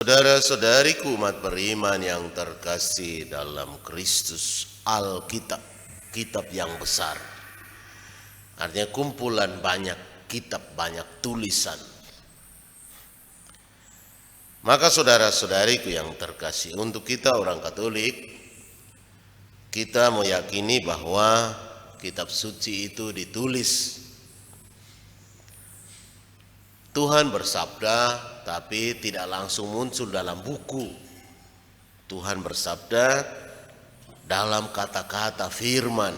Saudara-saudariku umat beriman yang terkasih dalam Kristus, Alkitab, kitab yang besar. Artinya kumpulan banyak kitab, banyak tulisan. Maka saudara-saudariku yang terkasih, untuk kita orang Katolik, kita meyakini bahwa kitab suci itu ditulis. Tuhan bersabda, tapi tidak langsung muncul dalam buku. Tuhan bersabda dalam kata-kata firman.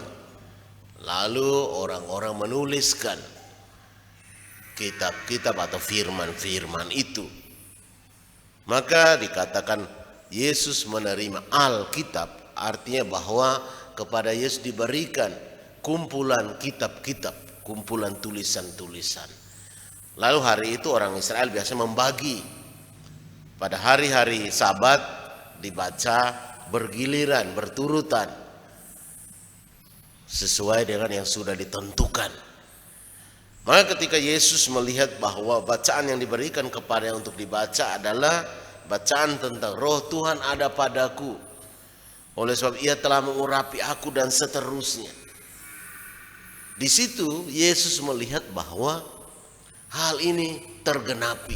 Lalu orang-orang menuliskan kitab-kitab atau firman-firman itu. Maka dikatakan Yesus menerima Alkitab, artinya bahwa kepada Yesus diberikan kumpulan kitab-kitab, kumpulan tulisan-tulisan. Lalu hari itu orang Israel biasa membagi. Pada hari-hari Sabat dibaca bergiliran, berturutan, sesuai dengan yang sudah ditentukan. Maka ketika Yesus melihat bahwa bacaan yang diberikan kepadanya untuk dibaca adalah bacaan tentang Roh Tuhan ada padaku, oleh sebab Ia telah mengurapi aku dan seterusnya. Di situ Yesus melihat bahwa hal ini tergenapi.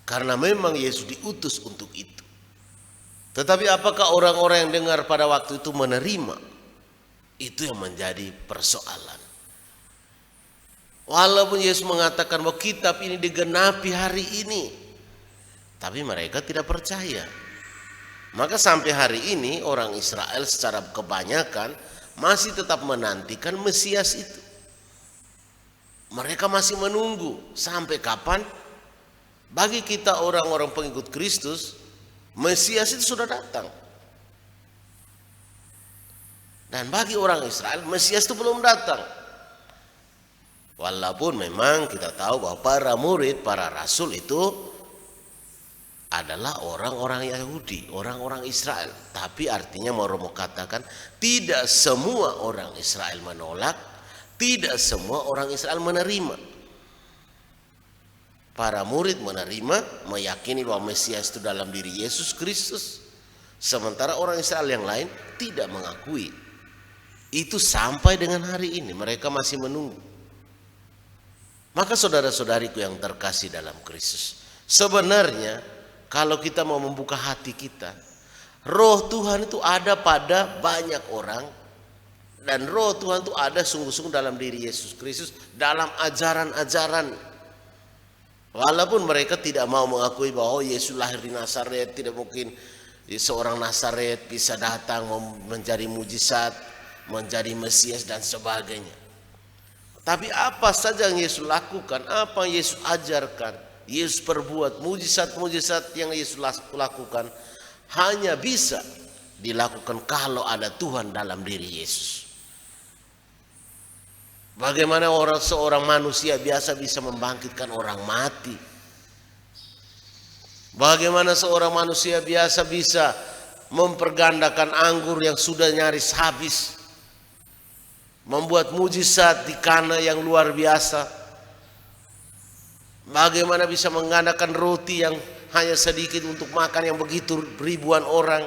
Karena memang Yesus diutus untuk itu. Tetapi apakah orang-orang yang dengar pada waktu itu menerima? Itu yang menjadi persoalan. Walaupun Yesus mengatakan bahwa kitab ini digenapi hari ini, tapi mereka tidak percaya. Maka sampai hari ini orang Israel secara kebanyakan masih tetap menantikan Mesias itu. Mereka masih menunggu sampai kapan. Bagi kita orang-orang pengikut Kristus, Mesias itu sudah datang. Dan bagi orang Israel, Mesias itu belum datang. Walaupun memang kita tahu bahwa para murid, para rasul itu adalah orang-orang Yahudi, orang-orang Israel. Tapi artinya mau katakan tidak semua orang Israel menolak, tidak semua orang Israel menerima. Para murid menerima, meyakini bahwa Mesias itu dalam diri Yesus Kristus. Sementara orang Israel yang lain tidak mengakui. Itu sampai dengan hari ini mereka masih menunggu. Maka saudara-saudariku yang terkasih dalam Kristus, sebenarnya kalau kita mau membuka hati kita, Roh Tuhan itu ada pada banyak orang. Dan Roh Tuhan itu ada sungguh-sungguh dalam diri Yesus Kristus, dalam ajaran-ajaran. Walaupun mereka tidak mau mengakui bahwa Yesus lahir di Nazaret, tidak mungkin seorang Nazaret bisa datang menjadi mujizat, menjadi Mesias dan sebagainya. Tapi apa saja yang Yesus lakukan, apa yang Yesus ajarkan, Yesus perbuat, mujizat-mujizat yang Yesus lakukan hanya bisa dilakukan kalau ada Tuhan dalam diri Yesus. Bagaimana seorang manusia biasa bisa membangkitkan orang mati? Bagaimana seorang manusia biasa bisa mempergandakan anggur yang sudah nyaris habis? Membuat mujizat di Kana yang luar biasa. Bagaimana bisa menggandakan roti yang hanya sedikit untuk makan yang begitu ribuan orang?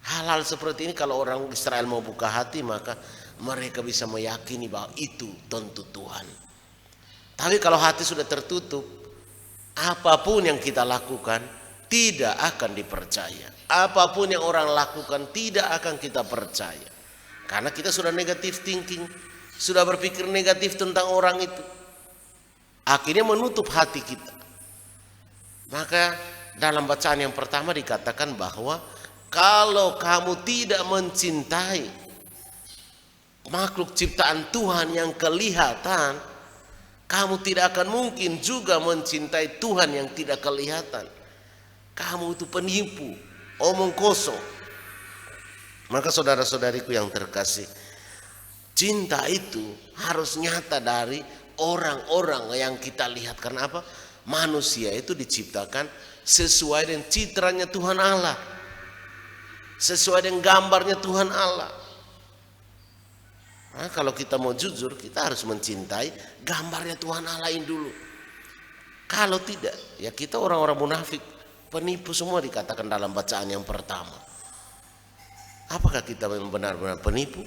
Hal-hal seperti ini kalau orang Israel mau buka hati, maka mereka bisa meyakini bahwa itu tentu Tuhan. Tapi kalau hati sudah tertutup, apapun yang kita lakukan tidak akan dipercaya. Apapun yang orang lakukan tidak akan kita percaya. Karena kita sudah negatif thinking, sudah berpikir negatif tentang orang itu. Akhirnya menutup hati kita. Maka dalam bacaan yang pertama dikatakan bahwa kalau kamu tidak mencintai makhluk ciptaan Tuhan yang kelihatan, kamu tidak akan mungkin juga mencintai Tuhan yang tidak kelihatan. Kamu itu penipu, omong kosong. Maka saudara-saudariku yang terkasih, cinta itu harus nyata dari orang-orang yang kita lihat. Karena apa? Manusia itu diciptakan sesuai dengan citranya Tuhan Allah, sesuai dengan gambarnya Tuhan Allah. Nah, kalau kita mau jujur, kita harus mencintai gambarnya Tuhan Allah ini dulu. Kalau tidak, ya kita orang-orang munafik, penipu semua dikatakan dalam bacaan yang pertama. Apakah kita memang benar-benar penipu?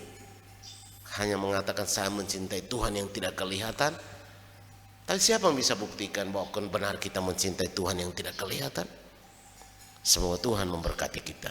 Hanya mengatakan saya mencintai Tuhan yang tidak kelihatan. Tapi siapa yang bisa buktikan bahwa benar kita mencintai Tuhan yang tidak kelihatan? Semoga Tuhan memberkati kita.